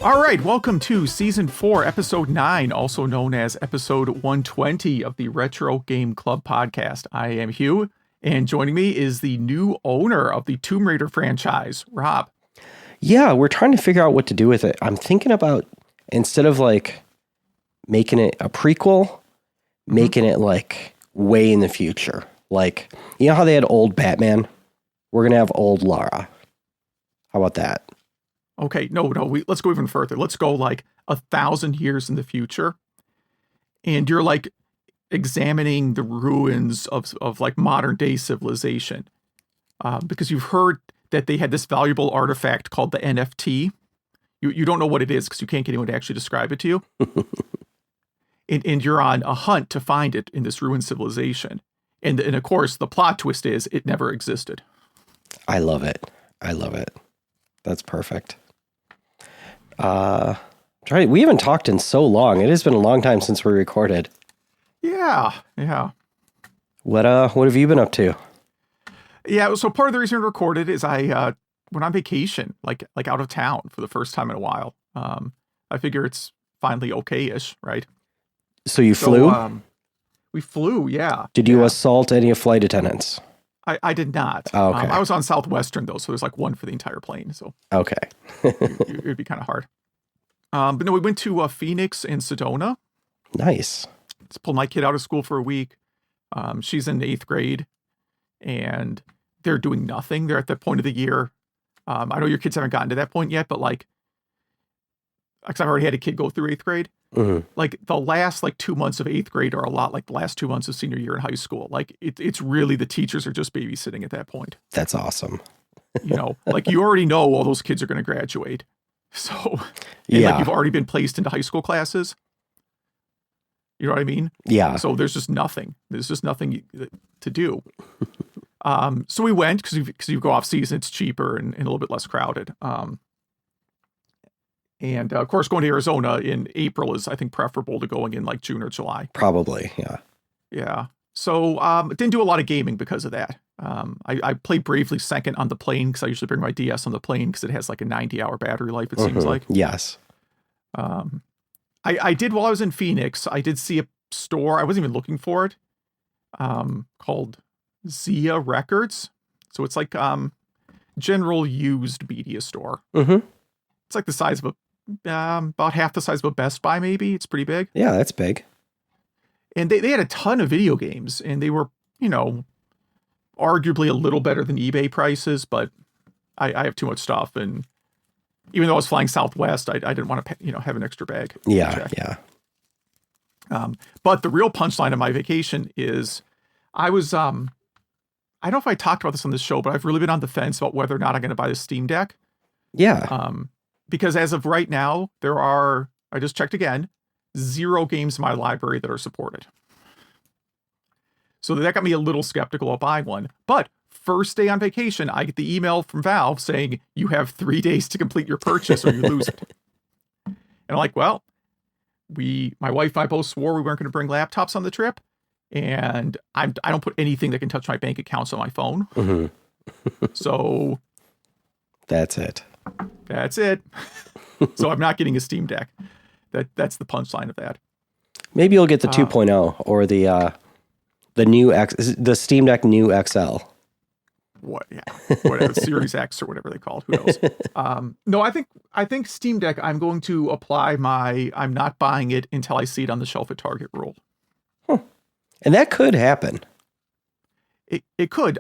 All right, welcome to Season 4, Episode 9, also known as Episode 120 of the Retro Game Club podcast. I am Hugh, and joining me is the new owner of the Tomb Raider franchise, Rob. Yeah, we're trying to figure out what to do with it. I'm thinking about, instead of like making it a prequel, making it like way in the future. Like, you know how they had old Batman? We're going to have old Lara. How about that? Okay, no, let's go even further. Let's go like 1,000 years in the future. And you're like examining the ruins of like modern day civilization. Because you've heard that they had this valuable artifact called the NFT. You don't know what it is because you can't get anyone to actually describe it to you. and you're on a hunt to find it in this ruined civilization. And of course, the plot twist is it never existed. I love it. I love it. That's perfect. We haven't talked in so long. It has been a long time since we recorded. Yeah. What have you been up to? Yeah, so part of the reason we recorded is I went on vacation, like out of town for the first time in a while. I figure it's finally okay-ish, right? So you flew? We flew, yeah. Did you assault any flight attendants? I did not. Oh, okay. I was on Southwestern, though, so there's like one for the entire plane. So okay. it would be kind of hard. But no, we went to Phoenix and Sedona. Nice. Just pulled my kid out of school for a week. She's in 8th grade, and they're doing nothing. They're at that point of the year. I know your kids haven't gotten to that point yet, but like, because I've already had a kid go through 8th grade. Mm-hmm. Like the last 2 months of 8th grade are a lot like the last 2 months of senior year in high school. Like it's really the teachers are just babysitting at that point. That's awesome. Like you already know all those kids are going to graduate. So like you've already been placed into high school classes. You know what I mean? Yeah. So there's just nothing. There's just nothing to do. So we went because you go off season, it's cheaper and a little bit less crowded. And of course, going to Arizona in April is, I think, preferable to going in like June or July. Probably, yeah. Yeah. So didn't do a lot of gaming because of that. I played Bravely Second on the plane because I usually bring my DS on the plane because it has like a 90-hour battery life, it seems like. Yes. I did, while I was in Phoenix, I did see a store. I wasn't even looking for it. Called Zia Records. So it's like general used media store. Mm-hmm. It's like the size of about half the size of a Best Buy, maybe. It's pretty big. Yeah, that's big. And they had a ton of video games, and they were, arguably a little better than eBay prices, but I have too much stuff, and even though I was flying Southwest, I didn't want to, have an extra bag. Yeah. But the real punchline of my vacation is I was, I don't know if I talked about this on this show, but I've really been on the fence about whether or not I'm going to buy the Steam Deck. Yeah. Because as of right now, there are, I just checked again, 0 games in my library that are supported. So that got me a little skeptical of buying one. But first day on vacation, I get the email from Valve saying, you have 3 days to complete your purchase or you lose it. And I'm like, well, my wife and I both swore we weren't going to bring laptops on the trip. And I don't put anything that can touch my bank accounts on my phone. Mm-hmm. So that's it. So I'm not getting a Steam Deck. That's the punchline of that. Maybe you'll get the 2.0 or the new the Steam Deck New XL. What? Yeah, whatever, Series X or whatever they call it. Who knows? No, I think Steam Deck. I'm going to apply I'm not buying it until I see it on the shelf at Target rule. Huh. And that could happen. It could.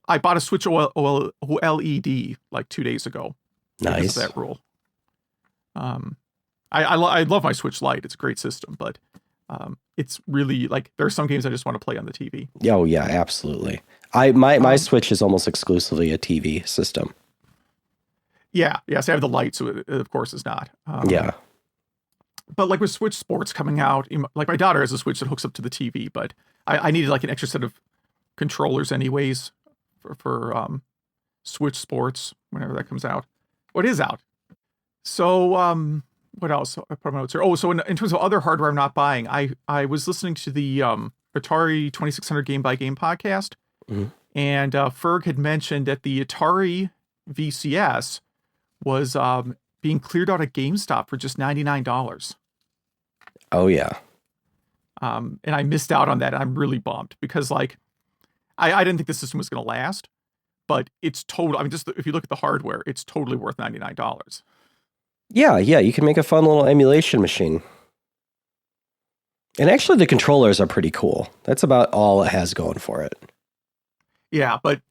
I bought a Switch OLED like 2 days ago. Nice. Because of that rule. I love my Switch Lite. It's a great system, but it's really like there are some games I just want to play on the TV. Oh yeah, absolutely. My Switch is almost exclusively a TV system. Yeah. So I have the Lite, so it of course is not. Yeah. But like with Switch Sports coming out, like my daughter has a Switch that hooks up to the TV, but I needed like an extra set of controllers anyways for Switch Sports whenever that comes out. What is out? So what else? I put my notes here. Oh, so in terms of other hardware I'm not buying, I was listening to the Atari 2600 Game by Game podcast, mm-hmm. and Ferg had mentioned that the Atari VCS was being cleared out at GameStop for just $99. Oh yeah. And I missed out on that. I'm really bummed because like I didn't think the system was going to last, but it's total. I mean, just if you look at the hardware, it's totally worth $99. Yeah, you can make a fun little emulation machine. And actually the controllers are pretty cool. That's about all it has going for it. Yeah, but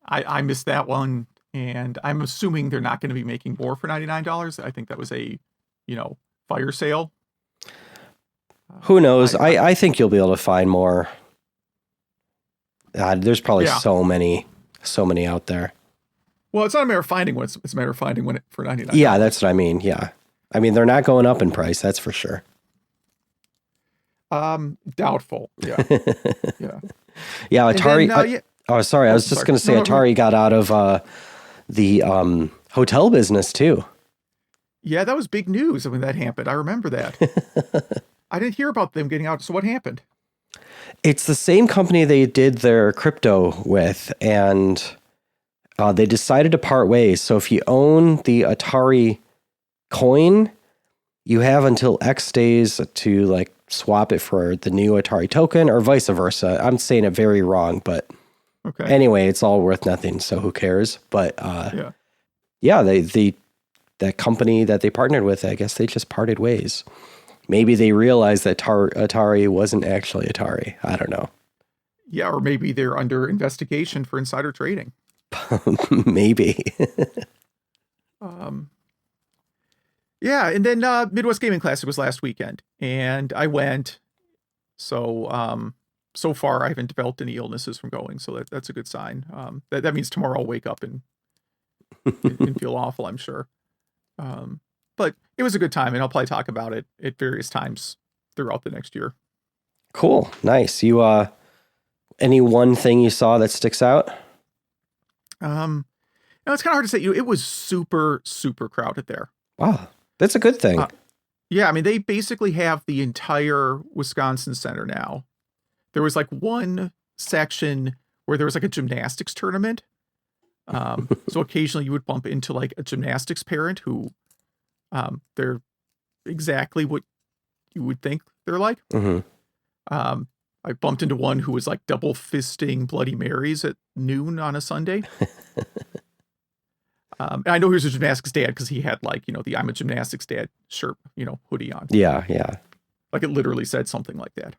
I missed that one, and I'm assuming they're not going to be making more for $99. I think that was a, fire sale. Who knows? I think you'll be able to find more. There's probably so many out there. Well, it's not a matter of finding one. It's a matter of finding one for $99. Yeah, that's what I mean. Yeah. I mean, they're not going up in price. That's for sure. Doubtful. Yeah. Yeah. Yeah. Atari. Then, oh, sorry. I was just going to say Atari got out of the hotel business too. Yeah, that was big news when that happened. I remember that. I didn't hear about them getting out. So what happened? It's the same company they did their crypto with, and they decided to part ways. So if you own the Atari coin, you have until X days to like swap it for the new Atari token, or vice versa. I'm saying it very wrong, but anyway, it's all worth nothing. So who cares? But that company that they partnered with, I guess they just parted ways. Maybe they realized that Atari wasn't actually Atari. I don't know. Yeah, or maybe they're under investigation for insider trading. Maybe. Yeah, and then Midwest Gaming Classic was last weekend, and I went. So so far I haven't developed any illnesses from going, so that's a good sign. That means tomorrow I'll wake up and feel awful, I'm sure. But it was a good time, and I'll probably talk about it at various times throughout the next year. Cool. Nice. You, any one thing you saw that sticks out? No, it's kind of hard to say. It was super, super crowded there. Wow. That's a good thing. Yeah. I mean, they basically have the entire Wisconsin Center now. There was like one section where there was like a gymnastics tournament. So occasionally you would bump into like a gymnastics parent who, they're exactly what you would think they're like. Mm-hmm. I bumped into one who was like double fisting Bloody Marys at noon on a Sunday. And I know he was a gymnastics dad because he had like, the I'm a gymnastics dad shirt, hoodie on. Yeah. Like it literally said something like that.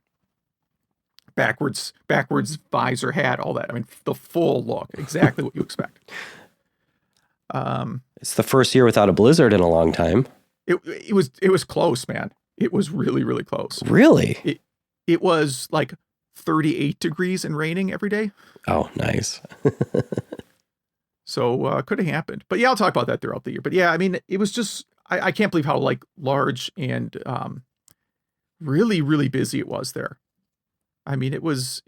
Backwards visor hat, all that. I mean, the full look, exactly what you expect. It's the first year without a blizzard in a long time. It was close, man. It was really, really close. Really? It was like 38 degrees and raining every day. Oh, nice. So could have happened. But yeah, I'll talk about that throughout the year. But yeah, I mean, it was just, I can't believe how like large and really, really busy it was there. I mean, it was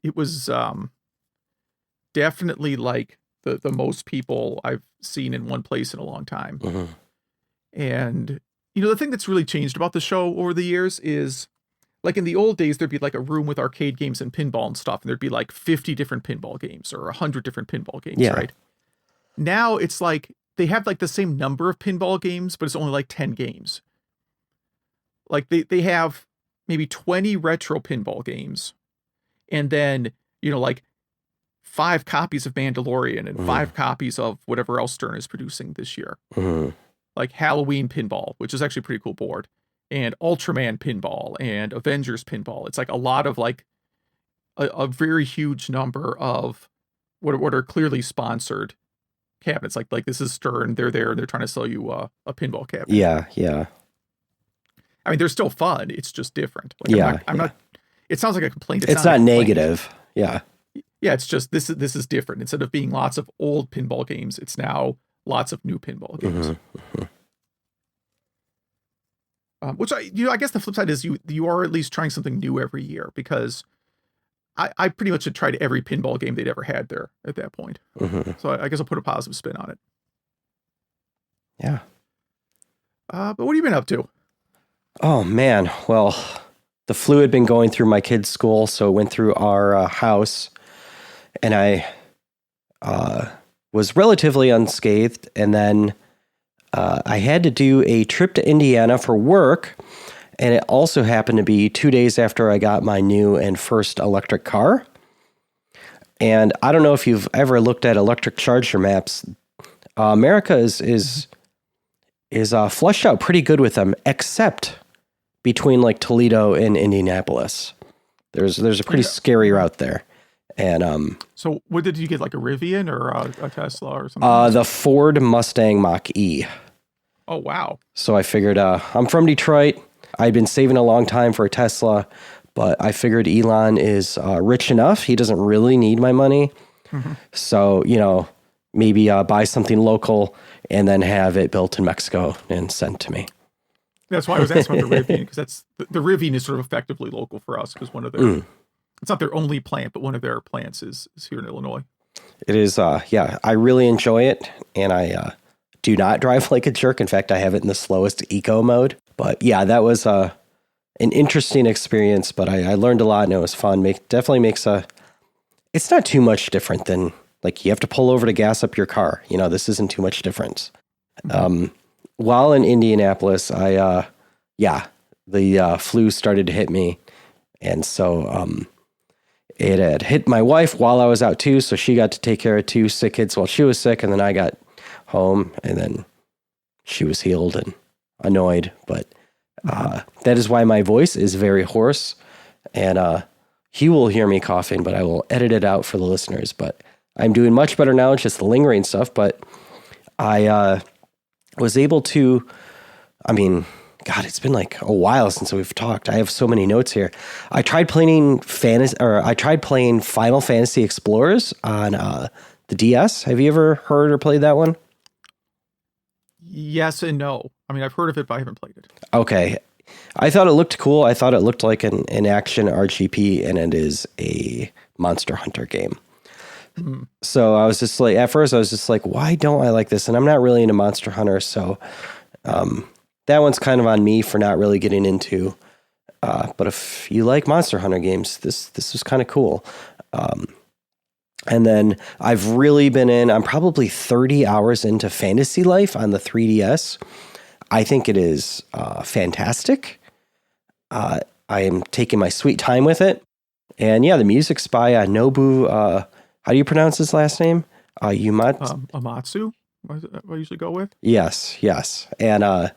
definitely like the most people I've seen in one place in a long time. Mm-hmm. And, the thing that's really changed about the show over the years is like in the old days, there'd be like a room with arcade games and pinball and stuff. And there'd be like 50 different pinball games or 100 different pinball games, right? Now it's like they have like the same number of pinball games, but it's only like 10 games. Like they have maybe 20 retro pinball games. And then, like 5 copies of Mandalorian and 5 copies of whatever else Stern is producing this year. Mm-hmm. Like Halloween Pinball, which is actually a pretty cool board, and Ultraman Pinball and Avengers Pinball. It's like a lot of like a very huge number of what are clearly sponsored cabinets. Like this is Stern. They're there and they're trying to sell you a pinball cabinet. Yeah. I mean, they're still fun. It's just different. Like, I'm not. It sounds like a complaint. It's not negative. Yeah. Yeah, it's just this is different. Instead of being lots of old pinball games, it's now lots of new pinball games. Mm-hmm. Which I guess the flip side is you are at least trying something new every year, because I pretty much had tried every pinball game they'd ever had there at that point. Mm-hmm. So I guess I'll put a positive spin on it. Yeah. But what have you been up to? Oh man, well, the flu had been going through my kids' school, so it went through our house, and I was relatively unscathed, and then I had to do a trip to Indiana for work, and it also happened to be 2 days after I got my new and first electric car. And I don't know if you've ever looked at electric charger maps. America is fleshed out pretty good with them, except between like Toledo and Indianapolis. There's a pretty scary route there. And so what did you get, like a Rivian or a Tesla or something? the Ford Mustang Mach-E. Oh, wow. So I figured I'm from Detroit. I'd been saving a long time for a Tesla, but I figured Elon is rich enough. He doesn't really need my money. Mm-hmm. So, maybe buy something local and then have it built in Mexico and sent to me. That's why I was asking about the Rivian, because that's the Rivian is sort of effectively local for us, because one of their it's not their only plant, but one of their plants is here in Illinois. It is, I really enjoy it, and I do not drive like a jerk. In fact, I have it in the slowest eco mode. But yeah, that was an interesting experience, but I learned a lot and it was fun. Definitely makes it's not too much different than, like, you have to pull over to gas up your car. This isn't too much difference. Mm-hmm. While in Indianapolis, the flu started to hit me. And so it had hit my wife while I was out too. So she got to take care of 2 sick kids while she was sick. And then I got home and then she was healed and annoyed. But that is why my voice is very hoarse. And he will hear me coughing, but I will edit it out for the listeners. But I'm doing much better now. It's just the lingering stuff. But I was able to, God, it's been like a while since we've talked. I have so many notes here. I tried playing Final Fantasy Explorers on the DS. Have you ever heard or played that one? Yes and no. I've heard of it, but I haven't played it. Okay. I thought it looked cool. I thought it looked like an action RGP, and it is a Monster Hunter game. Mm-hmm. So I was just like, at first I was just like, why don't I like this? And I'm not really into Monster Hunter, so that one's kind of on me for not really getting into. But if you like Monster Hunter games, this was kind of cool. And then I've really been I'm probably 30 hours into Fantasy Life on the 3DS. I think it is fantastic. I am taking my sweet time with it. And yeah, the music's by Nobu, how do you pronounce his last name? Amatsu, what I usually go with. Yes. And I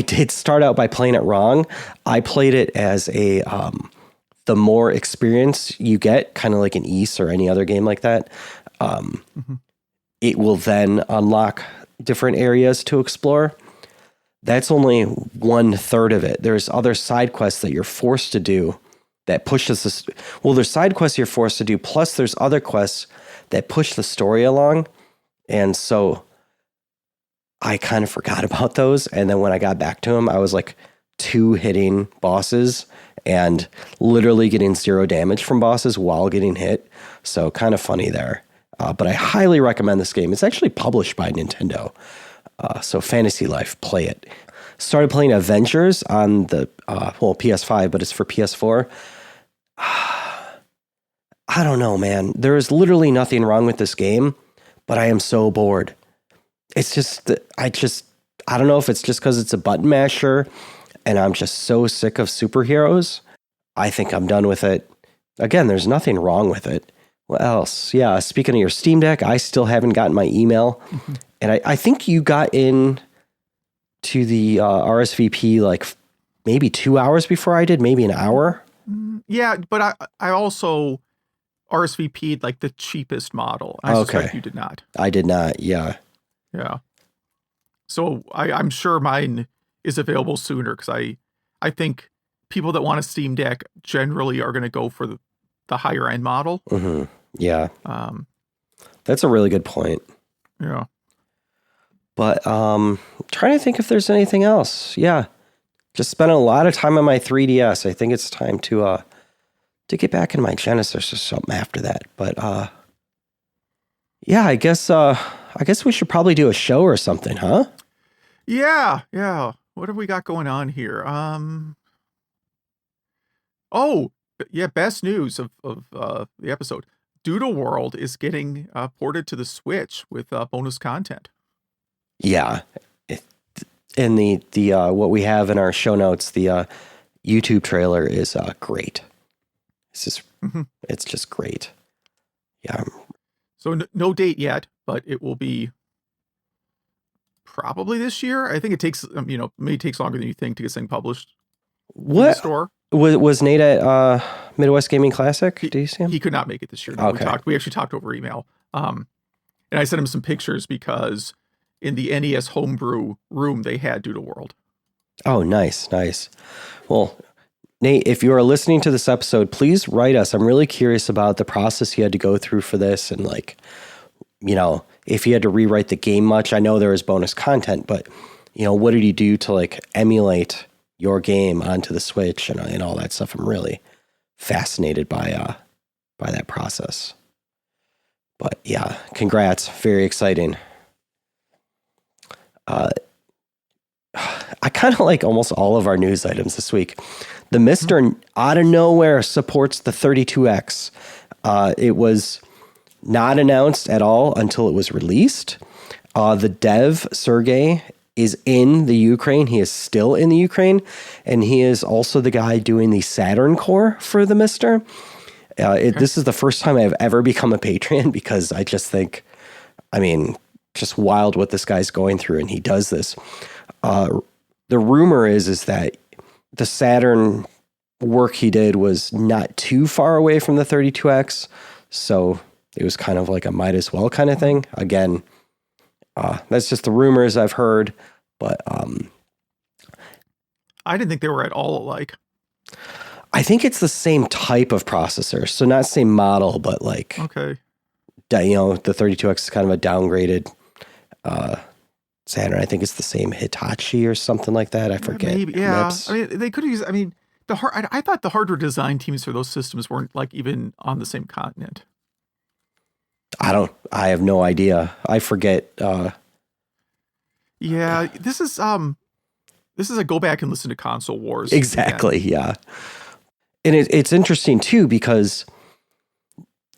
did start out by playing it wrong. I played it as the more experience you get, kind of like an Ys or any other game like that, it will then unlock different areas to explore. That's only 1/3 of it. There's other side quests that you're forced to do that pushes this. Well, there's side quests you're forced to do, plus there's other quests that push the story along. And so I kind of forgot about those. And then when I got back to them, I was like 2 hitting bosses and literally getting 0 damage from bosses while getting hit. So kind of funny there. But I highly recommend this game. It's actually published by Nintendo. So Fantasy Life, play it. Started playing Avengers on the PS5, but it's for PS4. I don't know, man. There is literally nothing wrong with this game, but I am so bored. It's just, I don't know if it's just because it's a button masher and I'm just so sick of superheroes. I think I'm done with it. Again, there's nothing wrong with it. What else? Yeah, speaking of your Steam Deck, I still haven't gotten my email. Mm-hmm. And I think you got in to the RSVP like maybe 2 hours before I did, maybe an hour. Yeah, but I also RSVP'd like the cheapest model. I suspect you did not. I did not, yeah. Yeah. So I'm sure mine is available sooner because I think people that want a Steam Deck generally are going to go for the higher end model. Mm-hmm. Yeah. That's a really good point. Yeah. But trying to think if there's anything else. Yeah. Just spent a lot of time on my 3DS. I think it's time to get back in my Genesis or something after that. But yeah, I guess we should probably do a show or something, huh? Yeah. What have we got going on here? Oh, yeah, best news of the episode. Doodle World is getting ported to the Switch with bonus content. Yeah. And the what we have in our show notes, the YouTube trailer is great. It's just great. Yeah. So no date yet, but it will be probably this year. I think it takes, maybe takes longer than you think to get something published. What? In the store. Was Nate at Midwest Gaming Classic? Did you see him? He could not make it this year. No, okay. We actually talked over email. And I sent him some pictures because in the NES Homebrew room, they had Doodle World. Oh, nice. Well, Nate, if you are listening to this episode, please write us. I'm really curious about the process you had to go through for this, and if you had to rewrite the game much. I know there was bonus content, but what did you do to emulate your game onto the Switch and all that stuff? I'm really fascinated by that process. But yeah, congrats. Very exciting. I kind of like almost all of our news items this week. The Mister out of nowhere supports the 32X. It was not announced at all until it was released. The dev, Sergey, is in the Ukraine. He is still in the Ukraine. And he is also the guy doing the Saturn core for the Mister. This is the first time I've ever become a Patreon, because I just think, just wild what this guy's going through, and he does this. The rumor is that the Saturn work he did was not too far away from the 32X, so it was kind of like a might as well kind of thing. Again, that's just the rumors I've heard, but I didn't think they were at all alike. I think it's the same type of processor, so not same model, but okay, the 32X is kind of a downgraded Saturn. I think it's the same Hitachi or something like that. I forget. Maybe, yeah. They could use. I thought the hardware design teams for those systems weren't even on the same continent. I have no idea. I forget. Yeah, this is a go back and listen to Console Wars. Exactly. Again. Yeah. And it's interesting too, because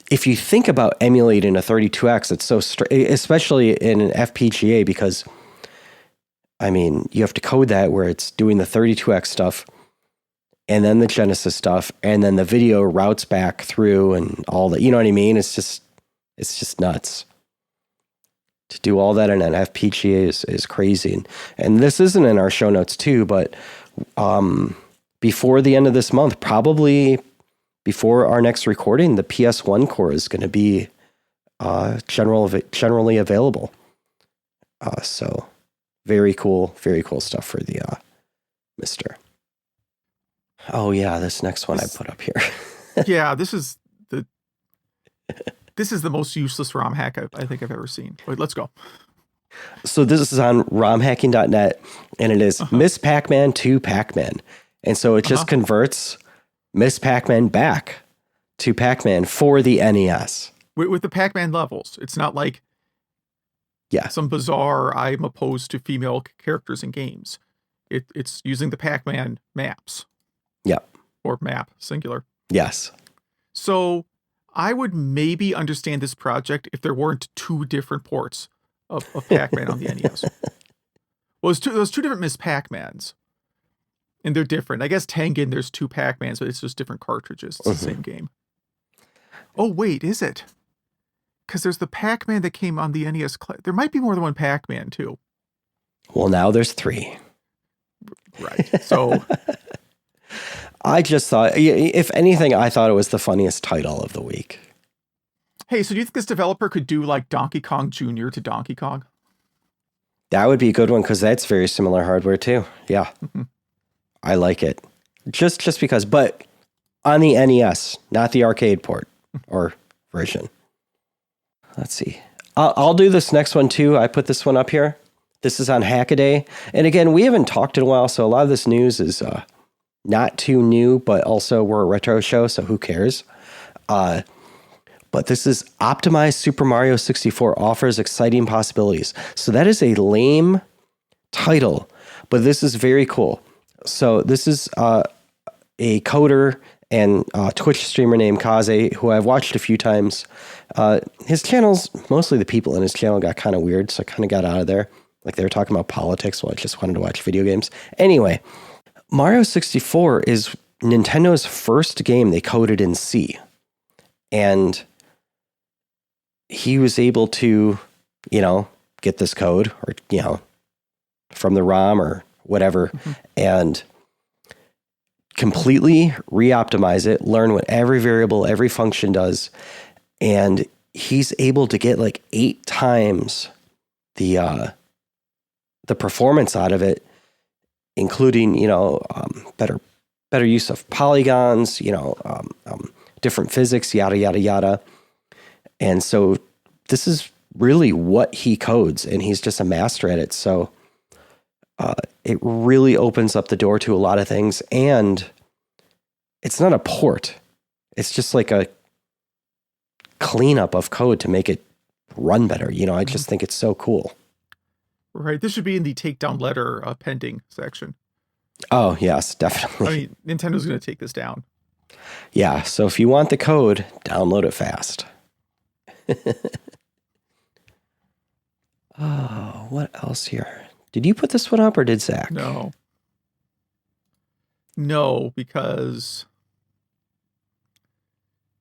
if you think about emulating a 32X, it's so especially in an FPGA, because you have to code that where it's doing the 32X stuff and then the Genesis stuff, and then the video routes back through and all that. You know what I mean? It's just nuts. To do all that in an FPGA is crazy. And this isn't in our show notes too, but before the end of this month, probably before our next recording, the PS1 core is going to be generally available. So very cool stuff for the Mister. Oh yeah, this next one I put up here. Yeah, this is the most useless ROM hack I think I've ever seen. Wait, let's go. So this is on romhacking.net, and it is Miss Pac-Man to Pac-Man. And so it just converts Miss Pac-Man back to Pac-Man for the NES. With the Pac-Man levels. It's not like some bizarre, I'm opposed to female characters in games. It's using the Pac-Man maps. Yeah. Or map, singular. Yes. So I would maybe understand this project if there weren't two different ports of Pac-Man on the NES. Well, there's two different Miss Pac-Mans. And they're different. I guess Tengen, there's two Pac-Mans, but it's just different cartridges. It's the same game. Oh, wait, is it? Because there's the Pac-Man that came on the NES. There might be more than one Pac-Man, too. Well, now there's 3. Right. So I just thought, if anything, I thought it was the funniest title of the week. Hey, so do you think this developer could do Donkey Kong Jr. to Donkey Kong? That would be a good one, because that's very similar hardware, too. Yeah. Mm-hmm. I like it. Just because, but on the NES, not the arcade port or version. Let's see. I'll do this next one too. I put this one up here. This is on Hackaday. And again, we haven't talked in a while, so a lot of this news is not too new, but also we're a retro show, so who cares? But this is Optimized Super Mario 64 offers exciting possibilities. So that is a lame title, but this is very cool. So this is a coder and Twitch streamer named Kaze, who I've watched a few times. His channel's, mostly the people in his channel got kind of weird, so I kind of got out of there. Like they were talking about politics while I just wanted to watch video games. Anyway, Mario 64 is Nintendo's first game they coded in C. And he was able to, get this code or, from the ROM or whatever, and completely re-optimize it, learn what every variable, every function does. And he's able to get like 8 times the performance out of it, including, better use of polygons, different physics, yada, yada, yada. And so this is really what he codes, and he's just a master at it. So it really opens up the door to a lot of things. And it's not a port. It's just like a cleanup of code to make it run better. I just think it's so cool. Right. This should be in the takedown letter pending section. Oh, yes, definitely. I mean, Nintendo's going to take this down. Yeah. So if you want the code, download it fast. Oh, what else here? Did you put this one up or did Zach? No, because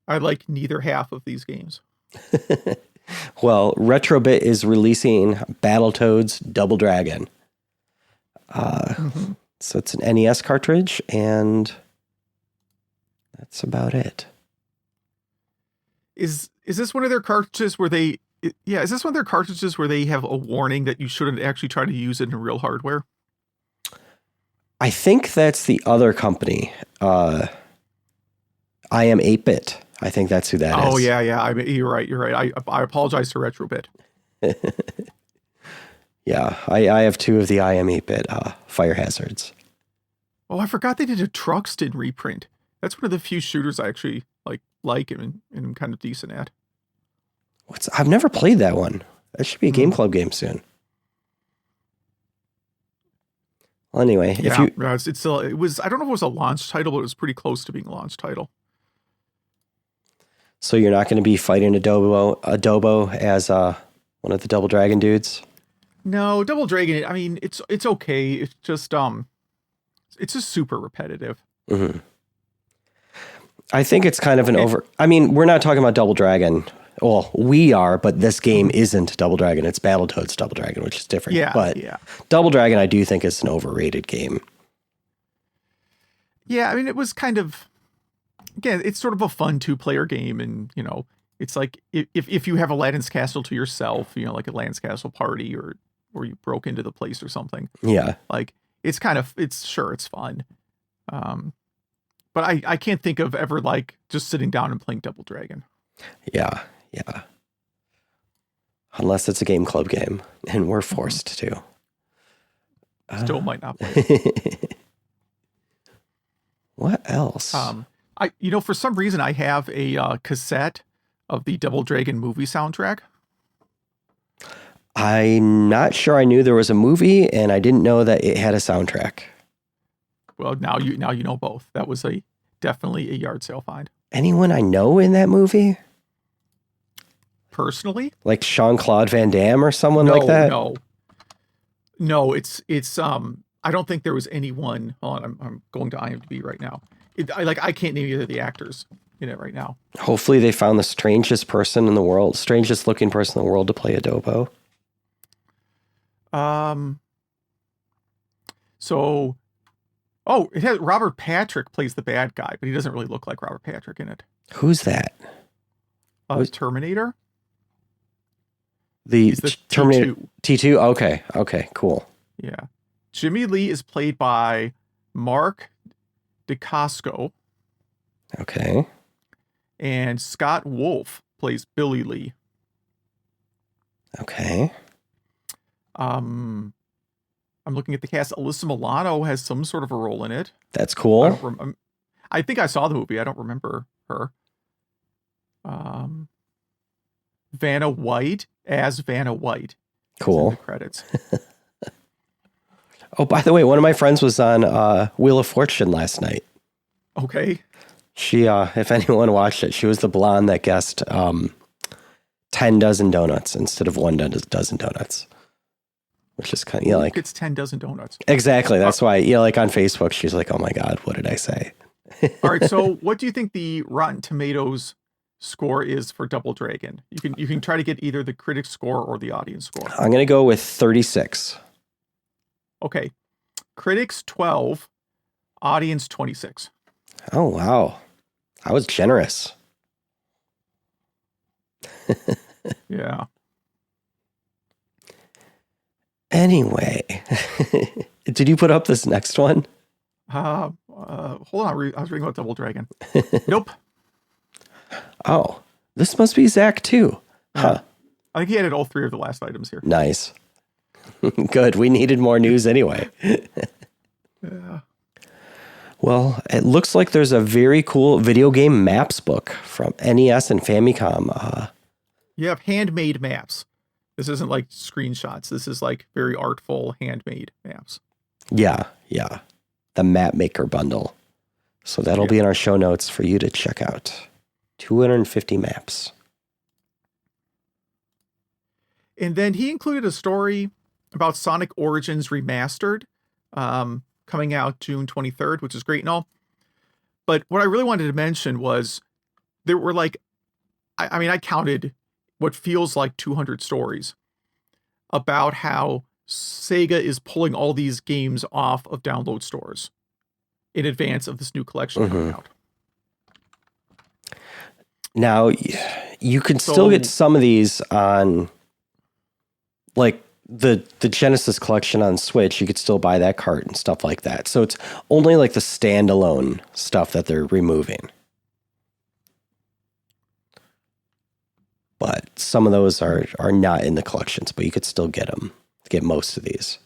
I like neither half of these games. Well, Retrobit is releasing Battletoads Double Dragon. So it's an NES cartridge, and that's about it. Is this one of their cartridges where they... Yeah, is this one of their cartridges where they have a warning that you shouldn't actually try to use it in real hardware? I think that's the other company. I Am 8-Bit. I think that's who that is. Oh, yeah. You're right. I apologize to Retrobit. Yeah, I have 2 of the I Am 8-Bit Fire Hazards. Oh, I forgot they did a Truxton reprint. That's one of the few shooters I actually like and I'm kind of decent at. I've never played that one. That should be a Game Club game soon. Well, anyway, it was. I don't know if it was a launch title, but it was pretty close to being a launch title. So you're not going to be fighting Adobo as one of the Double Dragon dudes? No, Double Dragon. I mean, it's okay. It's just super repetitive. Mm-hmm. I think it's kind of an over. I mean, we're not talking about Double Dragon. Well, we are, but this game isn't Double Dragon. It's Battletoads Double Dragon, which is different. Yeah, but Double Dragon, I do think is an overrated game. Yeah, I mean, it was kind of, again, it's sort of a fun 2-player game, and it's like if you have Aladdin's Castle to yourself, like Aladdin's Castle Party, or you broke into the place or something. Yeah, like it's fun. But I can't think of ever just sitting down and playing Double Dragon. Yeah. Unless it's a Game Club game, and we're forced to. Still might not play. What else? For some reason I have a cassette of the Double Dragon movie soundtrack. I'm not sure I knew there was a movie, and I didn't know that it had a soundtrack. Well, now you know both. That was definitely a yard sale find. Anyone I know in that movie? Personally? Like Jean-Claude Van Damme or someone like that? No, it's I don't think there was anyone. Hold on, I'm going to IMDb right now. I can't name either of the actors in it right now. Hopefully they found the strangest looking person in the world to play Adobo. It has Robert Patrick plays the bad guy, but he doesn't really look like Robert Patrick in it. Who's that? Terminator. He's the Terminator T2. Okay, cool. Yeah, Jimmy Lee is played by Mark DeCasco. Okay. And Scott Wolf plays Billy Lee. Okay. I'm looking at the cast. Alyssa Milano has some sort of a role in it. That's cool. I think I saw the movie. I don't remember her. Vanna White as Vanna White. Cool. In the credits. Oh, by the way, one of my friends was on Wheel of Fortune last night. Okay. She, if anyone watched it, she was the blonde that guessed 10 dozen donuts instead of 1 dozen donuts. which is kind of, like, it's 10 dozen donuts. Exactly. That's why, like on Facebook, she's like, oh my God, what did I say? All right. So what do you think the Rotten Tomatoes score is for Double Dragon? You can try to get either the critic score or the audience score. I'm going to go with 36. Okay. Critics 12, audience 26. Oh, wow. I was generous. Yeah. Anyway, did you put up this next one? Hold on. I was reading about Double Dragon. Nope. Oh, this must be Zach too. Huh. I think he added all three of the last items here. Nice. Good. We needed more news anyway. Yeah. Well, it looks like there's a very cool video game maps book from NES and Famicom. You have handmade maps. This isn't like screenshots. This is like very artful handmade maps. Yeah. The Map Maker bundle. So that'll be in our show notes for you to check out. 250 maps. And then he included a story about Sonic Origins Remastered, coming out June 23rd, which is great and all. But what I really wanted to mention was there were like, I counted what feels like 200 stories about how Sega is pulling all these games off of download stores in advance of this new collection coming out. Now, you can still get some of these on, like, the Genesis collection on Switch. You could still buy that cart and stuff like that. So it's only like the standalone stuff that they're removing. But some of those are not in the collections, but you could still get them, get most of these.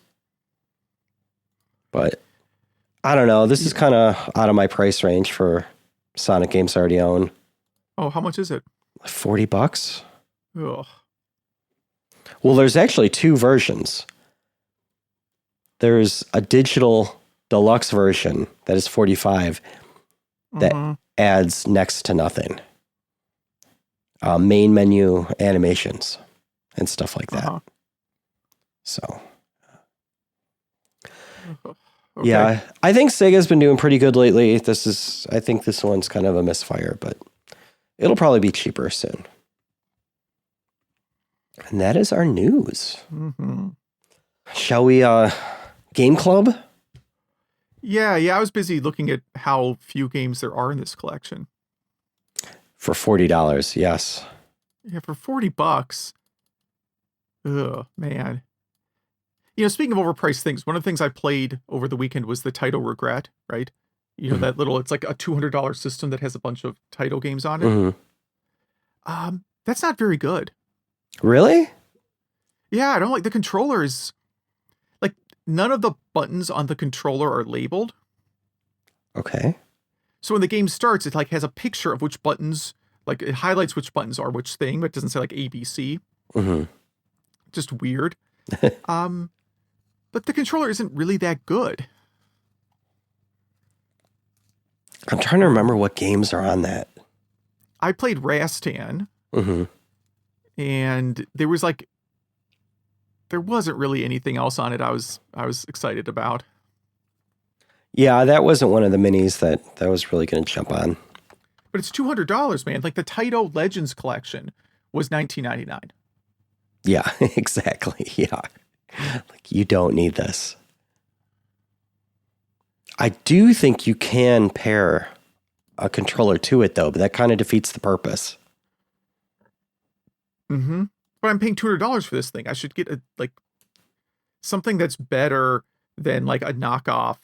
But I don't know. This is kind of out of my price range for Sonic games I already own. Oh, how much is it? $40. Ugh. Well, there's actually two versions. There's a digital deluxe version that is $45 that adds next to nothing. Main menu animations and stuff like that. So, yeah, I think Sega's been doing pretty good lately. I think this one's kind of a misfire, but it'll probably be cheaper soon. And that is our news. Shall we, Game Club? Yeah, I was busy looking at how few games there are in this collection. For $40, yes. Yeah, for $40. Ugh, man. You know, speaking of overpriced things, one of the things I played over the weekend was the Title Regret, right? You know, that little, it's like a $200 system that has a bunch of title games on it. That's not very good. Really? Yeah, I don't like the controllers. Like, none of the buttons on the controller are labeled. Okay. So when the game starts, it like has a picture of which buttons, like it highlights which buttons are which thing, but it doesn't say like ABC. Just weird. But the controller isn't really that good. I'm trying to remember what games are on that. I played Rastan. And there wasn't really anything else on it I was excited about. Yeah, that wasn't one of the minis that I was really going to jump on. But it's $200, man. Like the Taito Legends collection was $19.99. Yeah, exactly. Yeah. Like, you don't need this. I do think you can pair a controller to it, though, but that kind of defeats the purpose. But I'm paying $200 for this thing. I should get something that's better than like a knockoff,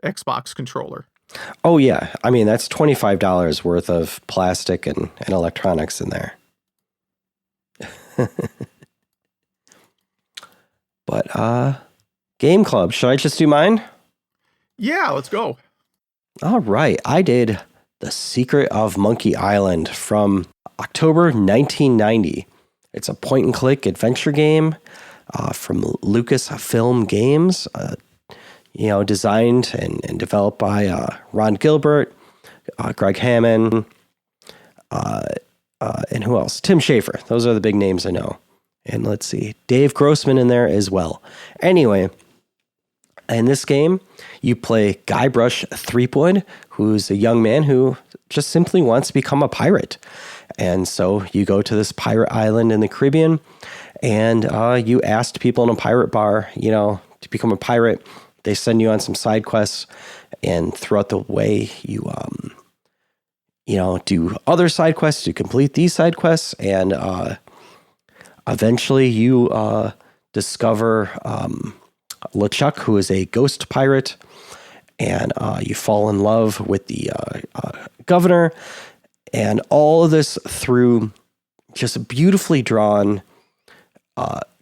Xbox controller. Oh yeah, I mean that's $25 worth of plastic and electronics in there. But Game Club, should I just do mine? Yeah, let's go. All right, I did The Secret of Monkey Island from October 1990. It's a point-and-click adventure game from Lucasfilm Games, designed and developed by Ron Gilbert, Greg Hammond, and who else? Tim Schafer. Those are the big names I know. And let's see, Dave Grossman in there as well. Anyway, in this game, you play Guybrush Threepwood, who's a young man who just simply wants to become a pirate. And so you go to this pirate island in the Caribbean, and you ask people in a pirate bar, to become a pirate. They send you on some side quests, and throughout the way, you do other side quests to complete these side quests, and eventually you discover LeChuck, who is a ghost pirate, and you fall in love with the governor, and all of this through just beautifully drawn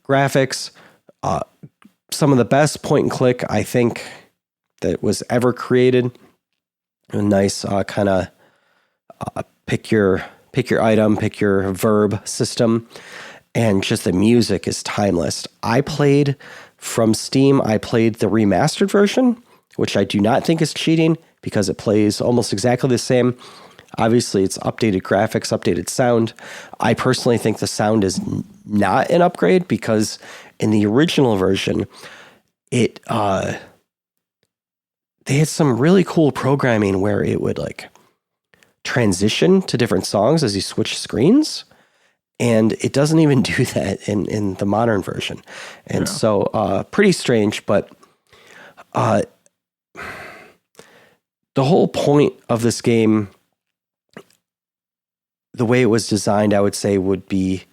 graphics, some of the best point and click I think that was ever created. A nice kind of pick your item, pick your verb system, and just the music is timeless. I played from Steam. I played the remastered version, which I do not think is cheating because it plays almost exactly the same. Obviously, it's updated graphics, updated sound. I personally think the sound is not an upgrade because in the original version, they had some really cool programming where it would like transition to different songs as you switch screens. And it doesn't even do that in the modern version. And so pretty strange, but the whole point of this game, the way it was designed, I would say would be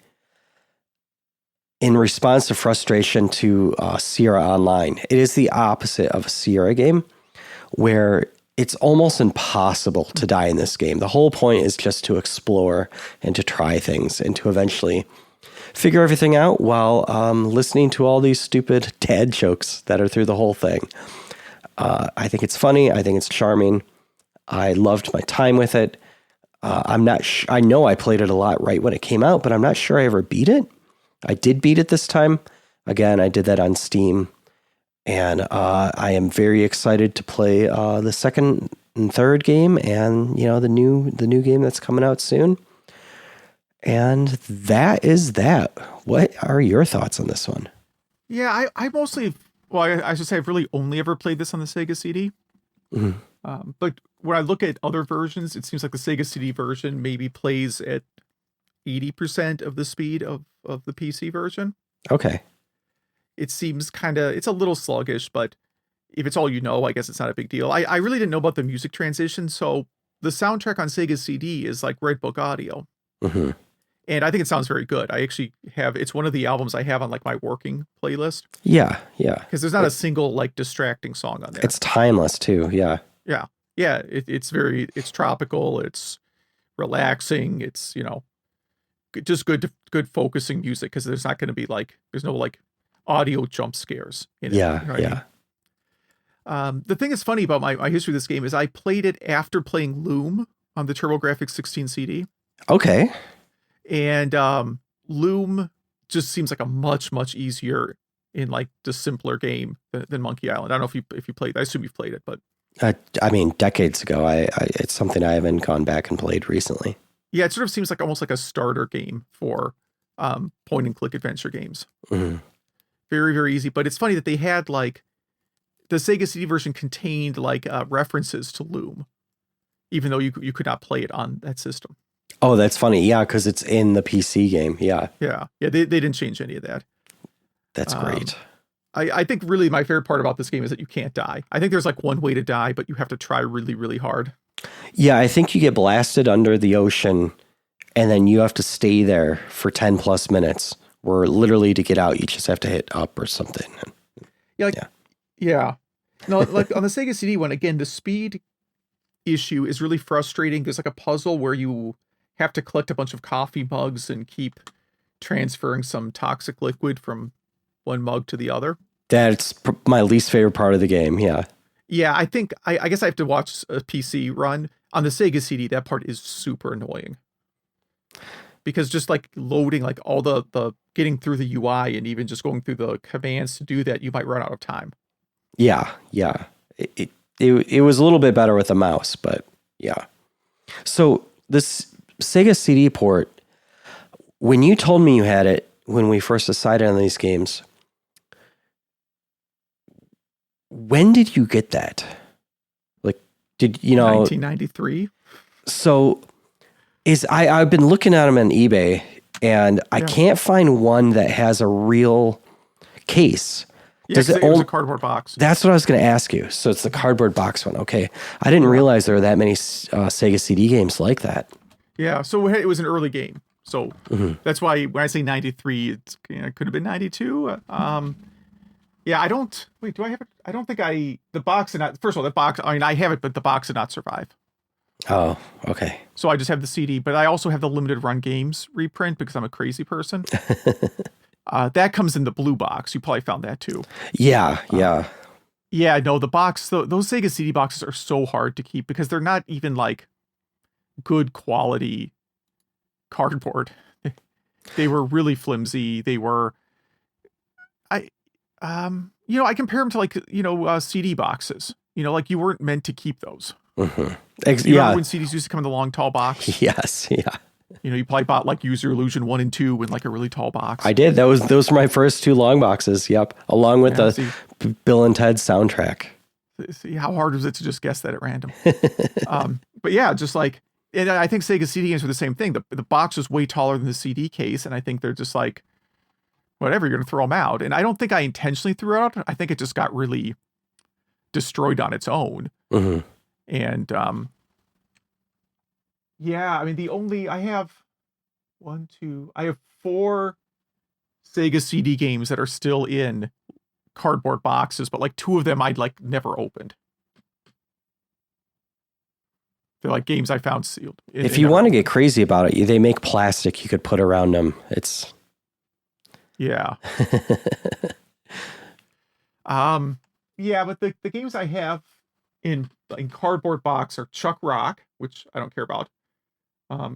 in response to frustration to Sierra Online. It is the opposite of a Sierra game where it's almost impossible to die in this game. The whole point is just to explore and to try things and to eventually figure everything out while listening to all these stupid dad jokes that are through the whole thing. I think it's funny. I think it's charming. I loved my time with it. I'm not I know I played it a lot right when it came out, but I'm not sure I ever beat it. I did beat it this time. Again, I did that on Steam. And I am very excited to play the second and third game, and the new game that's coming out soon. And that is that. What are your thoughts on this one? Yeah, I mostly, I should say I've really only ever played this on the Sega CD. Mm-hmm. But when I look at other versions, it seems like the Sega CD version maybe plays at 80% of the speed of the PC version. Okay. It seems it's a little sluggish, but if it's all I guess it's not a big deal. I really didn't know about the music transition, so the soundtrack on Sega CD is like Red Book audio. Mm-hmm. And I think it sounds very good. I actually it's one of the albums I have on like my working playlist. Yeah. Because there's not a single like distracting song on there. It's timeless too, yeah. Yeah, it's tropical, it's relaxing, it's, just good focusing music because there's not going to be there's no audio jump scares in it. Yeah, you know I mean? The thing that's funny about my history of this game is I played it after playing Loom on the TurboGrafx 16 CD. Okay. And Loom just seems like a much, much easier in the simpler game than Monkey Island. I don't know if you played. I assume you've played it, but I mean, decades ago. It's something I haven't gone back and played recently. Yeah, it sort of seems almost like a starter game for point and click adventure games. Mm-hmm. Very, very easy. But it's funny that they had the Sega CD version contained references to Loom, even though you could not play it on that system. Oh, that's funny. Yeah, because it's in the PC game. Yeah. They didn't change any of that. That's great. I think really my favorite part about this game is that you can't die. I think there's one way to die, but you have to try really, really hard. Yeah, I think you get blasted under the ocean, and then you have to stay there for 10 plus minutes. Where literally to get out, you just have to hit up or something. Yeah. No, on the Sega CD one, again, the speed issue is really frustrating. There's a puzzle where you have to collect a bunch of coffee mugs and keep transferring some toxic liquid from one mug to the other. That's my least favorite part of the game. Yeah. Yeah, I think I guess I have to watch a PC run. On the Sega CD, that part is super annoying. Because just loading all the getting through the UI and even just going through the commands to do that, you might run out of time. Yeah. It was a little bit better with a mouse, but yeah. So this Sega CD port, when you told me you had it, when we first decided on these games. When did you get that? Like, did you know? 1993. So I've been looking at them on eBay, and I can't find one that has a real case. Yeah, it was a cardboard box. That's what I was going to ask you. So it's the cardboard box one. Okay. I didn't realize there were that many Sega CD games like that. Yeah, so it was an early game. So that's why when I say 93, it could have been 92. Yeah, I don't... Wait, do I have it? I don't think the box did not... First of all, the box... I mean, I have it, but the box did not survive. Oh, okay. So I just have the CD, but I also have the limited run games reprint because I'm a crazy person. That comes in the blue box. You probably found that too. Yeah. Yeah, no, the box... Those Sega CD boxes are so hard to keep because they're not even like good quality cardboard. They were really flimsy. They were... I compare them to like, CD boxes. Like you weren't meant to keep those. Mm-hmm. Remember when CDs used to come in the long, tall box? Yes, yeah. You probably bought like User Illusion 1 and 2 in like a really tall box. I did. Those were my first two long boxes. Yep, along with the Bill and Ted soundtrack. See, how hard was it to just guess that at random? But yeah, just like, and I think Sega CD games were the same thing. The box was way taller than the CD case, and I think they're just like, whatever, you're going to throw them out. And I don't think I intentionally threw it out. I think it just got really destroyed on its own. Mm-hmm. And, I mean, I have 4 Sega CD games that are still in cardboard boxes, but like 2 of them I'd like never opened. They're like games I found sealed. If you want to get crazy about it, they make plastic you could put around them. It's... Yeah. But the games I have in cardboard box are Chuck Rock, which I don't care about.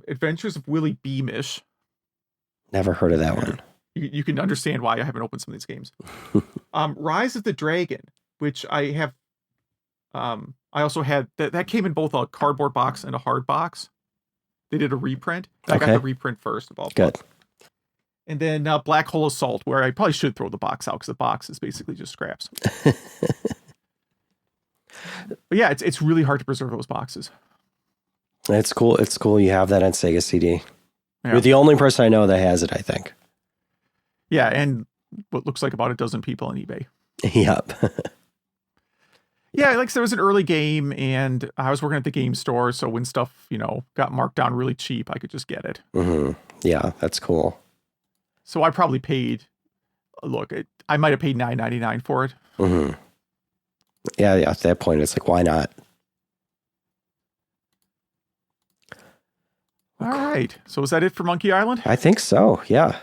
Adventures of Willie Beamish. Never heard of that one. You can understand why I haven't opened some of these games. Rise of the Dragon, which I have. I also had that came in both a cardboard box and a hard box. They did a reprint. I got the reprint first of all. Good. And then Black Hole Assault, where I probably should throw the box out because the box is basically just scraps. But yeah, it's really hard to preserve those boxes. It's cool. It's cool you have that on Sega CD. Yeah. You're the only person I know that has it, I think. Yeah, and what looks like about a dozen people on eBay. Yep. Yeah, like there was an early game, and I was working at the game store, so when stuff, got marked down really cheap, I could just get it. Mm-hmm. Yeah, that's cool. So I probably paid, I might have paid $9.99 for it. Mm-hmm. Yeah, at that point, it's like, why not? All right. So is that it for Monkey Island? I think so, yeah.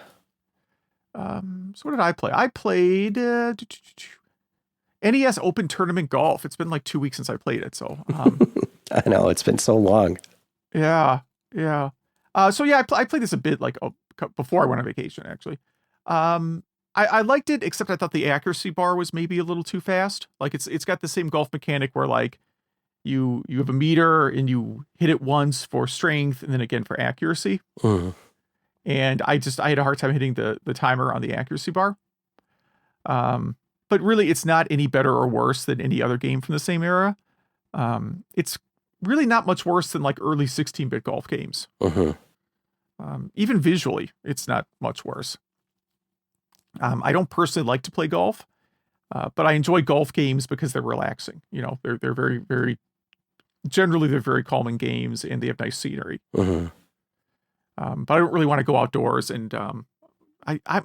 So what did I play? I played NES Open Tournament Golf. It's been like 2 weeks since I played it, so... I know, it's been so long. Yeah. I played this a bit before I went on vacation, actually. I liked it, except I thought the accuracy bar was maybe a little too fast. Like it's got the same golf mechanic where like you have a meter and you hit it once for strength and then again for accuracy. Mm. And I had a hard time hitting the timer on the accuracy bar. But really it's not any better or worse than any other game from the same era. It's really not much worse than like early 16-bit golf games. Mm-hmm. Even visually, it's not much worse. I don't personally like to play golf, but I enjoy golf games because they're relaxing. They're very, very, generally they're very calming games and they have nice scenery. Mm-hmm. But I don't really want to go outdoors. And my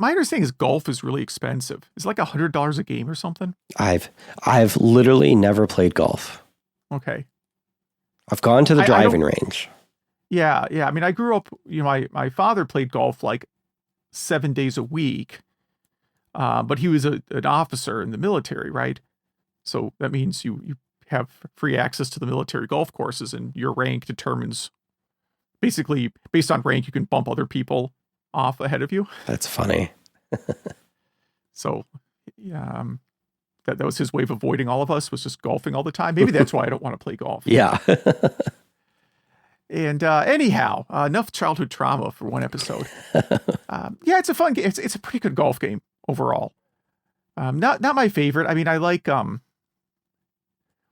understanding is golf is really expensive. It's like $100 a game or something. I've literally never played golf. Okay. I've gone to the driving range. Yeah. I mean, I grew up, my father played golf like 7 days a week. But he was an officer in the military, right? So that means you have free access to the military golf courses, and your rank determines, basically, based on rank, you can bump other people off ahead of you. That's funny. So, yeah, that was his way of avoiding all of us, was just golfing all the time. Maybe that's why I don't want to play golf. Yeah. And anyhow, enough childhood trauma for one episode. Yeah, it's a fun game. It's a pretty good golf game overall. Not my favorite. I mean, I like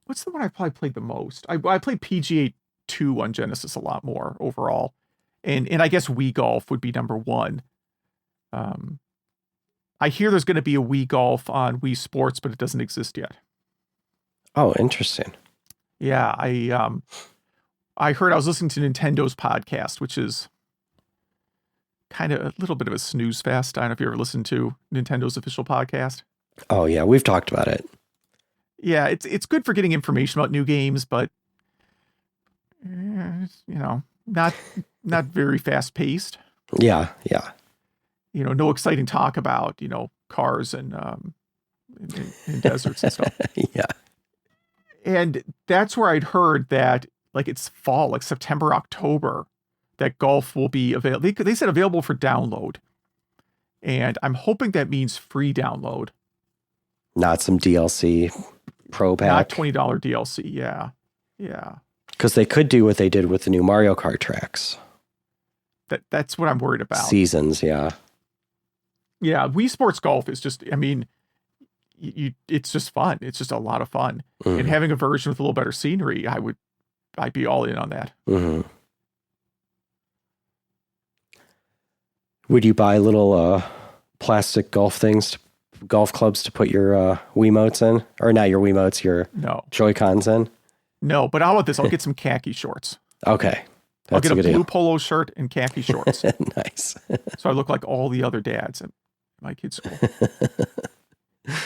what's the one I probably played the most? I played PGA 2 on Genesis a lot more overall, and I guess Wii Golf would be number one. I hear there's going to be a Wii Golf on Wii Sports, but it doesn't exist yet. Oh, interesting. Yeah, I heard, I was listening to Nintendo's podcast, which is kind of a little bit of a snooze fest. I don't know if you ever listened to Nintendo's official podcast. Oh yeah, we've talked about it. Yeah, it's good for getting information about new games, but not very fast paced. Yeah. No exciting talk about cars and in deserts and stuff. Yeah. And that's where I'd heard that like it's fall, like September, October, that golf will be available. They said available for download. And I'm hoping that means free download. Not some DLC Pro Pack. Not $20 DLC, yeah. Yeah. Because they could do what they did with the new Mario Kart tracks. That's what I'm worried about. Seasons, yeah. Yeah, Wii Sports Golf is just, I mean, it's just fun. It's just a lot of fun. Mm-hmm. And having a version with a little better scenery, I'd be all in on that. Mm-hmm. Would you buy little plastic golf clubs to put your Wiimotes in? Or not your Wiimotes, your Joy-Cons in? No, but how about this? I'll get some khaki shorts. Okay. I'll get a blue polo shirt and khaki shorts. Nice. So I look like all the other dads at my kids' school.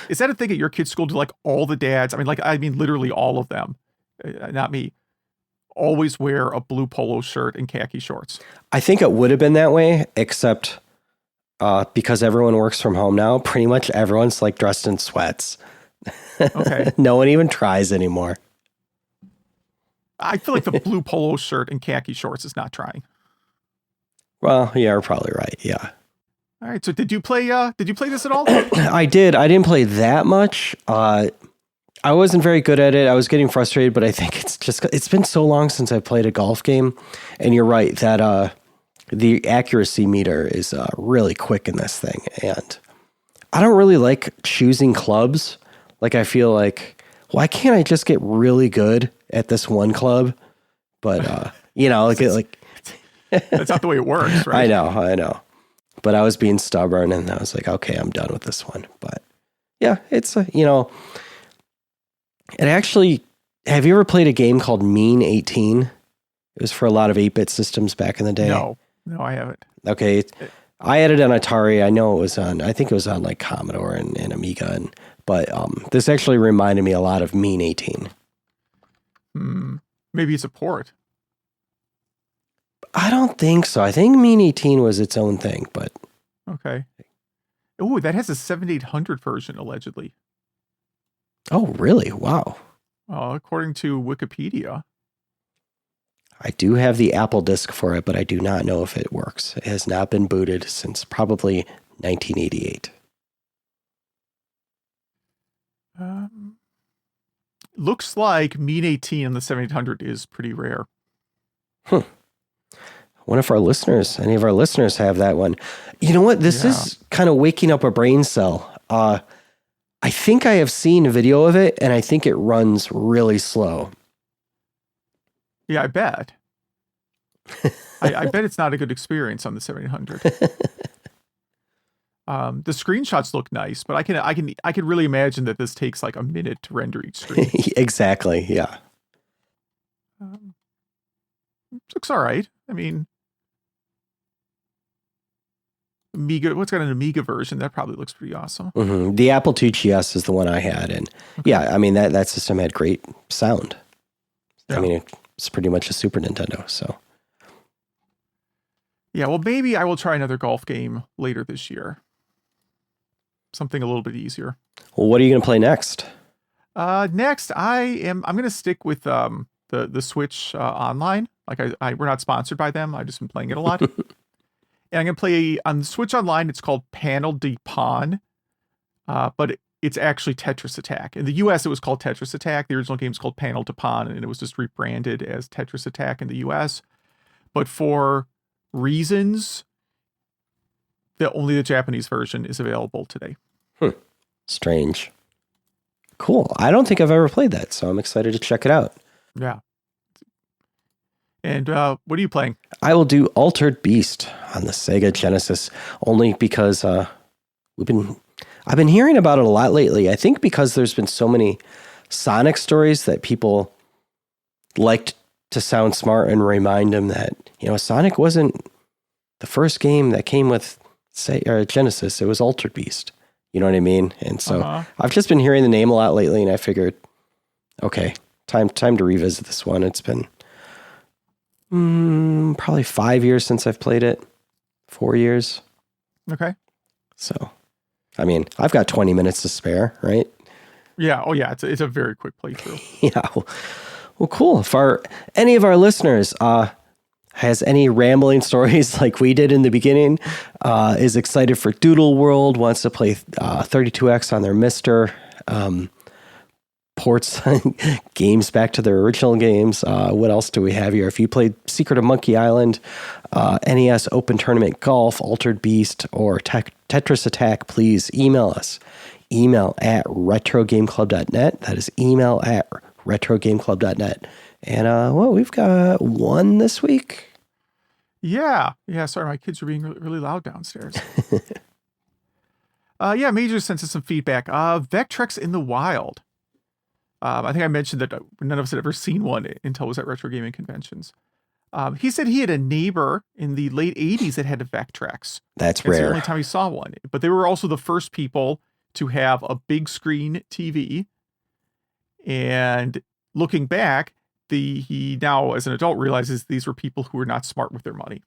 Is that a thing at your kids' school? Do like all the dads? I mean, literally all of them, not me, always wear a blue polo shirt and khaki shorts. I think it would have been that way, except because everyone works from home now, pretty much everyone's like dressed in sweats. Okay. No one even tries anymore. I feel like the blue polo shirt and khaki shorts is not trying. Well, yeah, you're probably right. Yeah. All right. So did you play this at all? I did. I didn't play that much. I wasn't very good at it. I was getting frustrated, but I think it's been so long since I played a golf game. And you're right that the accuracy meter is really quick in this thing. And I don't really like choosing clubs. Like, I feel like, why can't I just get really good at this one club? But, that's not the way it works, right? I know. But I was being stubborn and I was like, okay, I'm done with this one. But yeah, it's, it actually, have you ever played a game called Mean 18? It was for a lot of 8-bit systems back in the day. No, I haven't. Okay. I had it on Atari. I think it was on like Commodore and Amiga. But this actually reminded me a lot of Mean 18. Maybe it's a port. I don't think so. I think Mean 18 was its own thing, but... Okay. Oh, that has a 7800 version, allegedly. Oh, really? Wow. According to Wikipedia. I do have the Apple disc for it, but I do not know if it works. It has not been booted since probably 1988. Looks like Mean 18 on the 7800 is pretty rare. One of our listeners, any of our listeners have that one. You know what? This is kind of waking up a brain cell. I think I have seen a video of it, and I think it runs really slow. Yeah, I bet. I bet it's not a good experience on the 7800. The screenshots look nice, but I can really imagine that this takes like a minute to render each screen. Exactly. Yeah. Looks all right. I mean, Amiga. What's got an Amiga version? That probably looks pretty awesome. Mm-hmm. The Apple II GS is the one I had, and yeah, I mean that system had great sound. Yeah. I mean, it's pretty much a Super Nintendo. So. Yeah, well, maybe I will try another golf game later this year. Something a little bit easier. Well, what are you going to play next? Next, I'm going to stick with the Switch Online. Like we're not sponsored by them. I've just been playing it a lot. And I'm going to play on the Switch Online. It's called Panel de Pon, but it's actually Tetris Attack. In the US, it was called Tetris Attack. The original game is called Panel de Pon, and it was just rebranded as Tetris Attack in the US. but for reasons that only the Japanese version is available today. Strange. Cool. I don't think I've ever played that, so I'm excited to check it out. Yeah. And what are you playing? I will do Altered Beast on the Sega Genesis, only because I've been hearing about it a lot lately. I think because there's been so many Sonic stories that people liked to sound smart and remind them that, Sonic wasn't the first game that came with Genesis. It was Altered Beast. You know what I mean? And so I've just been hearing the name a lot lately, and I figured, okay, time to revisit this one. It's been probably 5 years since I've played it. 4 years. Okay. So, I mean, I've got 20 minutes to spare, right? Yeah. Oh, yeah. It's a very quick playthrough. Yeah. Well, cool. If any of our listeners has any rambling stories like we did in the beginning, is excited for Doodle World, wants to play 32X on their Mister, ports games back to their original games. What else do we have here? If you played Secret of Monkey Island, NES Open Tournament Golf, Altered Beast, or Tetris Attack, please email us. Email at retrogameclub.net. That is email at retrogameclub.net. And we've got one this week. Yeah. Sorry, my kids are being really loud downstairs. Major sent us some feedback. Vectrex in the Wild. I think I mentioned that none of us had ever seen one until it was at retro gaming conventions. He said he had a neighbor in the late 80s that had a Vectrex. That's rare. It's the only time he saw one. But they were also the first people to have a big screen TV. And looking back, he now, as an adult, realizes these were people who were not smart with their money.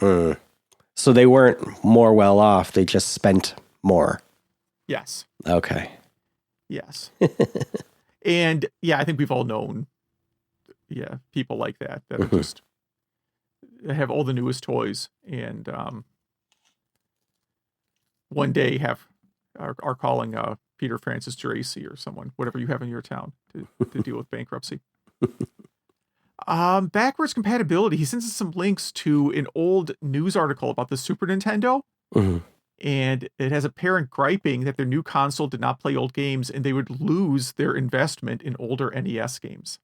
So they weren't more well off. They just spent more. Yes. Okay. Yes. And I think we've all known, people like that are just have all the newest toys and one day are calling Peter Francis Geraci or someone, whatever you have in your town, to deal with bankruptcy. Backwards compatibility. He sends us some links to an old news article about the Super Nintendo. And it has a parent griping that their new console did not play old games and they would lose their investment in older NES games.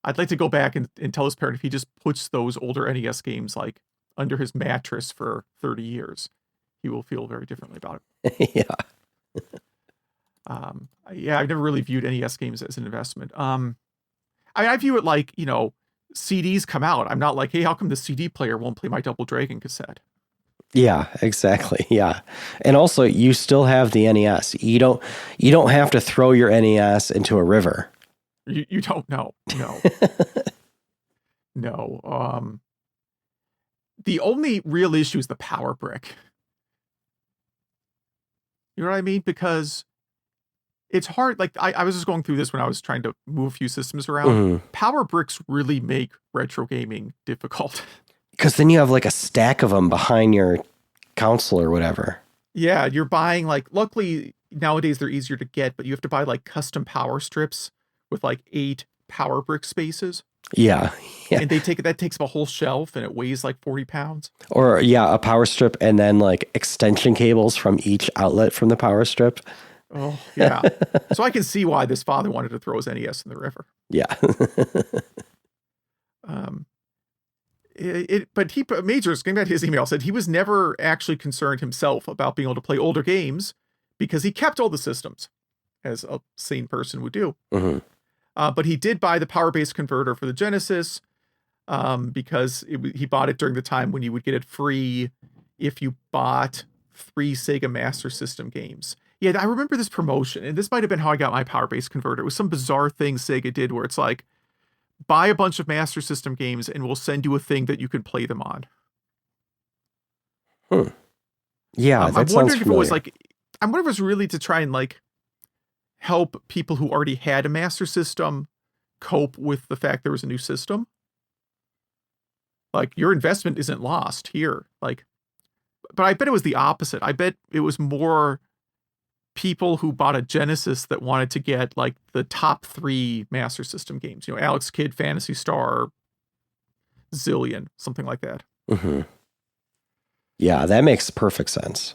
I'd like to go back and tell his parent if he just puts those older NES games like under his mattress for 30 years, he will feel very differently about it. I've never really viewed NES games as an investment. I view it like, CDs come out. I'm not like, hey, how come the CD player won't play my Double Dragon cassette? Yeah, exactly. Yeah. And also you still have the NES. You don't have to throw your NES into a river. You don't know. No. No. The only real issue is the power brick. You know what I mean? Because it's hard. Like I was just going through this when I was trying to move a few systems around. Power bricks really make retro gaming difficult. Because then you have like a stack of them behind your console or whatever. Yeah, you're buying luckily nowadays they're easier to get, but you have to buy custom power strips with 8 power brick spaces. Yeah. And that takes up a whole shelf and it weighs 40 pounds. Or a power strip and then extension cables from each outlet from the power strip. Oh, yeah. So I can see why this father wanted to throw his NES in the river. Yeah. But Majors, getting back to his email, said he was never actually concerned himself about being able to play older games because he kept all the systems, as a sane person would do. But he did buy the power-based converter for the Genesis because he bought it during the time when you would get it free if you bought 3 Sega Master System games. Yeah, I remember this promotion, and this might have been how I got my power-based converter. It was some bizarre thing Sega did where it's buy a bunch of Master System games and we'll send you a thing that you can play them on. Yeah, that sounds familiar. I'm wondering if it was really to try and help people who already had a Master System cope with the fact there was a new system. Your investment isn't lost here. But I bet it was the opposite. I bet it was more people who bought a Genesis that wanted to get the top 3 Master System games. Alex Kidd, Phantasy Star, zillion, something like that. Mm-hmm. Yeah, that makes perfect sense.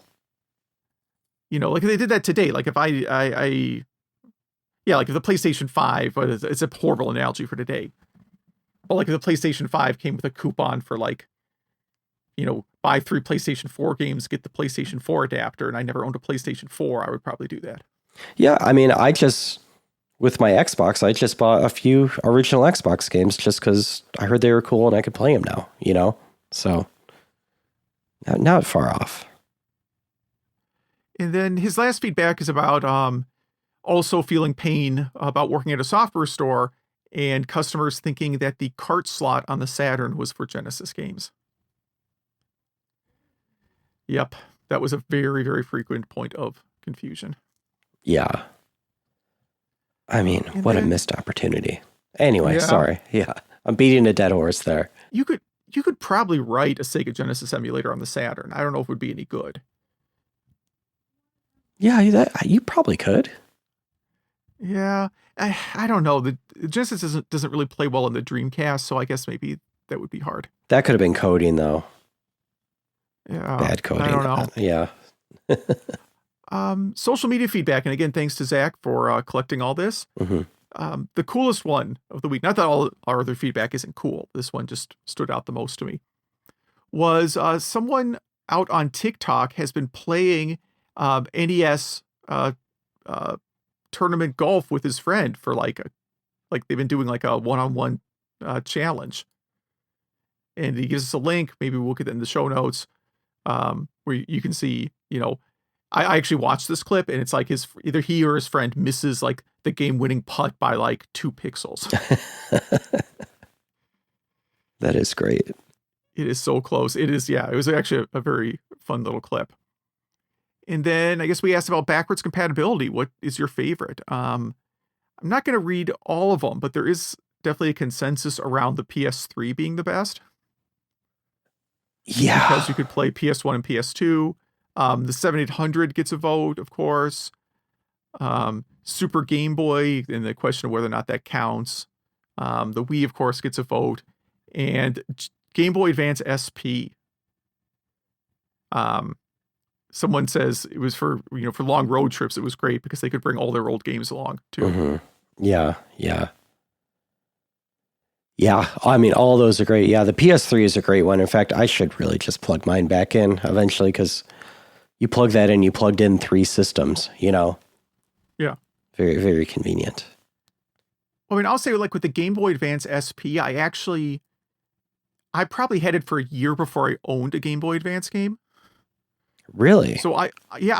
You know, like they did that today. Like if like if the PlayStation 5, it's a horrible analogy for today. But like if the PlayStation 5 came with a coupon for like, you know, buy 3 PlayStation 4 games, get the PlayStation 4 adapter, and I never owned a PlayStation 4, I would probably do that. Yeah, I mean, with my Xbox, I just bought a few original Xbox games just because I heard they were cool and I could play them now, you know? So, not far off. And then his last feedback is about also feeling pain about working at a software store and customers thinking that the cart slot on the Saturn was for Genesis games. Yep, that was a very, very frequent point of confusion. Yeah. I mean, what a missed opportunity. Anyway, sorry. Yeah, I'm beating a dead horse there. You could probably write a Sega Genesis emulator on the Saturn. I don't know if it would be any good. Yeah, you probably could. Yeah, I don't know. The Genesis doesn't really play well in the Dreamcast, so I guess maybe that would be hard. That could have been coding, though. Yeah, bad coding. I don't know. Yeah. Social media feedback, and again, thanks to Zach for collecting all this. Mm-hmm. The coolest one of the week, not that all our other feedback isn't cool, this one just stood out the most to me, was someone out on TikTok has been playing NES tournament golf with his friend for like they've been doing like a one-on-one challenge. And he gives us a link. Maybe we'll get it in the show notes where you can see, you know, I actually watched this clip and it's like either he or his friend misses like the game winning putt by like 2 pixels. That is great. It is so close. It is. Yeah, it was actually a very fun little clip. And then I guess we asked about backwards compatibility. What is your favorite? I'm not going to read all of them, but there is definitely a consensus around the PS3 being the best. Yeah. Because you could play PS1 and PS2. The 7800 gets a vote, of course. Super Game Boy, and the question of whether or not that counts. The Wii, of course, gets a vote. And Game Boy Advance SP. Someone says it was for long road trips. It was great because they could bring all their old games along too. Mm-hmm. Yeah. I mean, all those are great. Yeah, the PS3 is a great one. In fact, I should really just plug mine back in eventually because you plug that in, you plugged in 3 systems. You know. Yeah. Very, very convenient. I mean, I'll say like with the Game Boy Advance SP, I probably had it for a year before I owned a Game Boy Advance game. Really? So I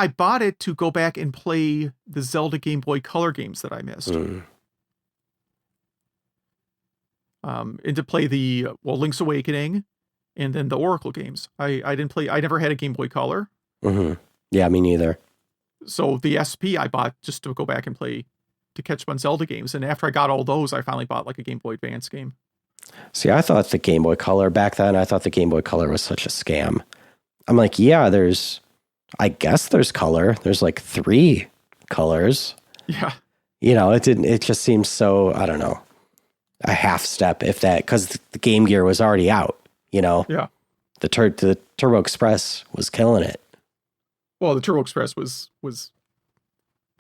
bought it to go back and play the Zelda Game Boy Color games that I missed. And to play the Link's Awakening and then the Oracle games. I never had a Game Boy Color. Mm-hmm. Yeah, me neither. So the SP I bought just to go back and play, to catch up on Zelda games. And after I got all those, I finally bought like a Game Boy Advance game. See, I thought the Game Boy Color back then, I thought the Game Boy Color was such a scam. I'm like, yeah, I guess there's color. There's like 3 colors. Yeah. You know, it just seems so, I don't know, a half step if that, because the Game Gear was already out, you know? Yeah. The Turbo Express was killing it. Well, the Turbo Express was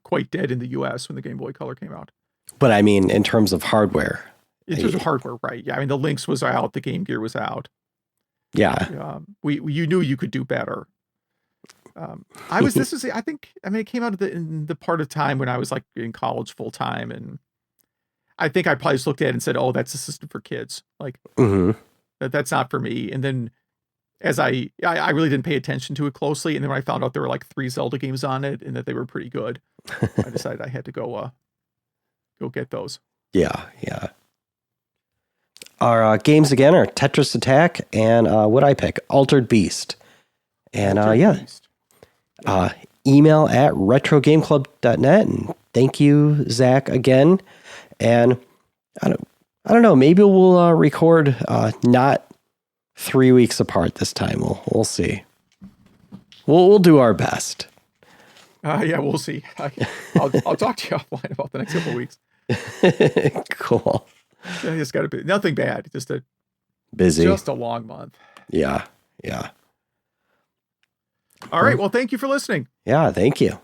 quite dead in the US when the Game Boy Color came out. But I mean, in terms of hardware. In terms of hardware, right. Yeah, I mean, the Lynx was out, the Game Gear was out. Yeah. You knew you could do better. It came out in the part of time when I was like in college full time, and I think I probably just looked at it and said, "Oh, that's a system for kids." Like that's not for me. And then as I really didn't pay attention to it closely, and then when I found out there were like 3 Zelda games on it and that they were pretty good, I decided I had to go get those. Yeah. Our games again are Tetris Attack and what I pick, Altered Beast. And Beast. Email at retrogameclub.net. And thank you, Zach, again. And I don't know, maybe we'll record not 3 weeks apart this time. We'll see. We'll do our best. Yeah, we'll see. I'll talk to you offline about the next couple of weeks. Cool. Yeah, it's got to be nothing bad. Just Busy. Just a long month. Yeah. Yeah. All right. Well, thank you for listening. Yeah. Thank you.